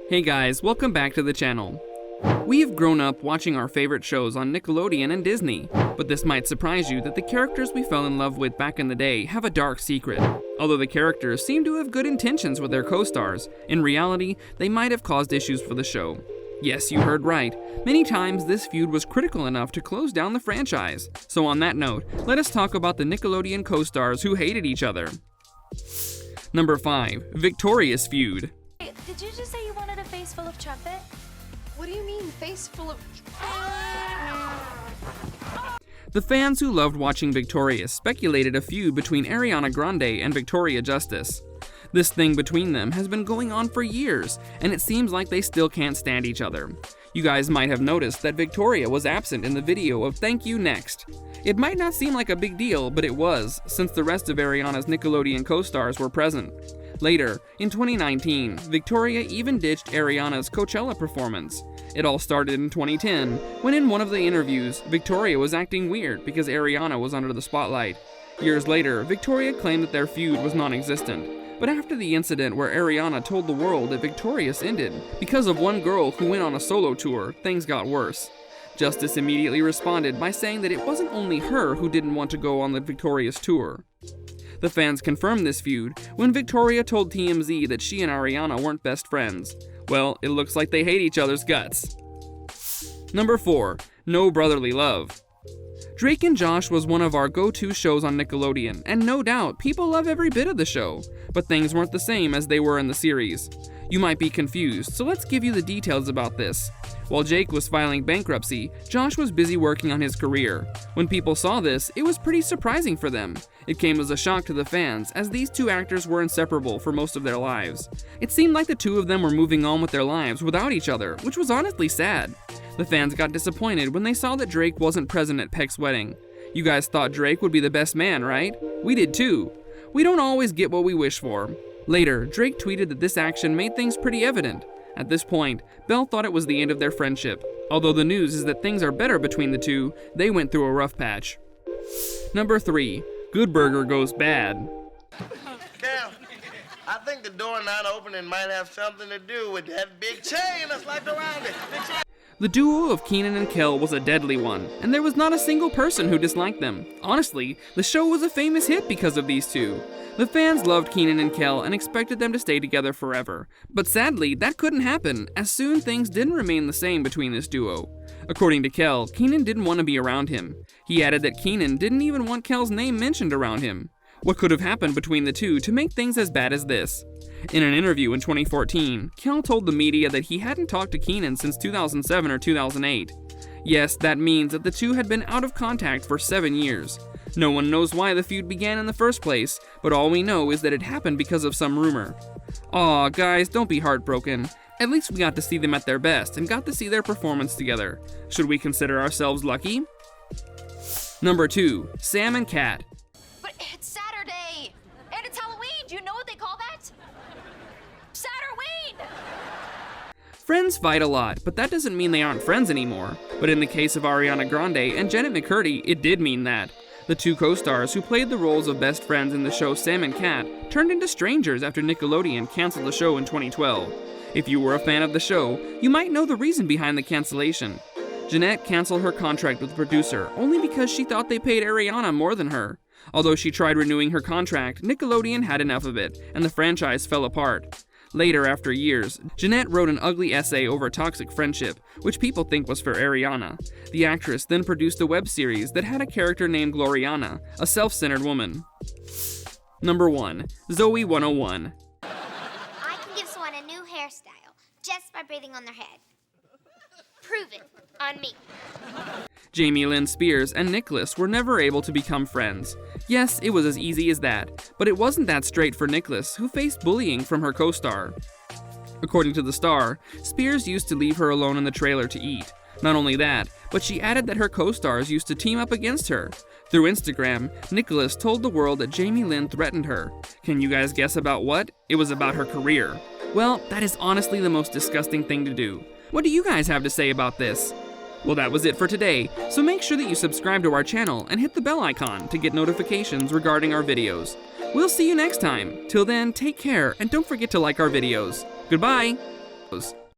Hey guys, welcome back to the channel. We've grown up watching our favorite shows on Nickelodeon and Disney, but this might surprise you that the characters we fell in love with back in the day have a dark secret. Although the characters seem to have good intentions with their co-stars, in reality, they might have caused issues for the show. Yes, you heard right. Many times this feud was critical enough to close down the franchise. So on that note, let us talk about the Nickelodeon co-stars who hated each other. Number 5. Victorious Feud. Hey, did you just say you wanted a face full of chocolate? What do you mean, face full of... The fans who loved watching Victorious speculated a feud between Ariana Grande and Victoria Justice. This thing between them has been going on for years, and it seems like they still can't stand each other. You guys might have noticed that Victoria was absent in the video of Thank You Next. It might not seem like a big deal, but it was, since the rest of Ariana's Nickelodeon co-stars were present. Later, in 2019, Victoria even ditched Ariana's Coachella performance. It all started in 2010, when in one of the interviews, Victoria was acting weird because Ariana was under the spotlight. Years later, Victoria claimed that their feud was non-existent. But after the incident where Ariana told the world that Victorious ended because of one girl who went on a solo tour, things got worse. Justice immediately responded by saying that it wasn't only her who didn't want to go on the Victorious tour. The fans confirmed this feud when Victoria told TMZ that she and Ariana weren't best friends. Well, it looks like they hate each other's guts. Number 4. No Brotherly Love. Drake and Josh was one of our go-to shows on Nickelodeon, and no doubt, people love every bit of the show, but things weren't the same as they were in the series. You might be confused, so let's give you the details about this. While Jake was filing bankruptcy, Josh was busy working on his career. When people saw this, it was pretty surprising for them. It came as a shock to the fans, as these two actors were inseparable for most of their lives. It seemed like the two of them were moving on with their lives without each other, which was honestly sad. The fans got disappointed when they saw that Drake wasn't present at Peck's wedding. You guys thought Drake would be the best man, right? We did too. We don't always get what we wish for. Later, Drake tweeted that this action made things pretty evident. At this point, Belle thought it was the end of their friendship. Although the news is that things are better between the two, they went through a rough patch. Number 3. Good Burger Goes Bad. Cal, I think the door not opening might have something to do with that big chain that's like around it. The duo of Keenan and Kel was a deadly one, and there was not a single person who disliked them. Honestly, the show was a famous hit because of these two. The fans loved Keenan and Kel and expected them to stay together forever. But sadly, that couldn't happen, as soon things didn't remain the same between this duo. According to Kel, Keenan didn't want to be around him. He added that Keenan didn't even want Kel's name mentioned around him. What could have happened between the two to make things as bad as this? In an interview in 2014, Kel told the media that he hadn't talked to Keenan since 2007 or 2008. Yes, that means that the two had been out of contact for 7 years. No one knows why the feud began in the first place, but all we know is that it happened because of some rumor. Aw, guys, don't be heartbroken. At least we got to see them at their best and got to see their performance together. Should we consider ourselves lucky? Number 2. Sam and Cat. But it's Saturday, and it's Halloween. Do you know what they call that? Satterween! Friends fight a lot, but that doesn't mean they aren't friends anymore. But in the case of Ariana Grande and Janet McCurdy, it did mean that. The two co-stars who played the roles of best friends in the show Sam and Cat turned into strangers after Nickelodeon canceled the show in 2012. If you were a fan of the show, you might know the reason behind the cancellation. Jeanette canceled her contract with the producer only because she thought they paid Ariana more than her. Although she tried renewing her contract, Nickelodeon had enough of it, and the franchise fell apart. Later, after years, Jeanette wrote an ugly essay over toxic friendship, which people think was for Ariana. The actress then produced a web series that had a character named Gloriana, a self-centered woman. Number 1. Zoe 101. I can give someone a new hairstyle just by breathing on their head. Prove it on me. Jamie Lynn Spears and Nicholas were never able to become friends. Yes, it was as easy as that, but it wasn't that straight for Nicholas, who faced bullying from her co-star. According to the Star, Spears used to leave her alone in the trailer to eat. Not only that, but she added that her co-stars used to team up against her. Through Instagram, Nicholas told the world that Jamie Lynn threatened her. Can you guys guess about what? It was about her career. Well, that is honestly the most disgusting thing to do. What do you guys have to say about this? Well, that was it for today, so make sure that you subscribe to our channel and hit the bell icon to get notifications regarding our videos. We'll see you next time. Till then, take care and don't forget to like our videos. Goodbye!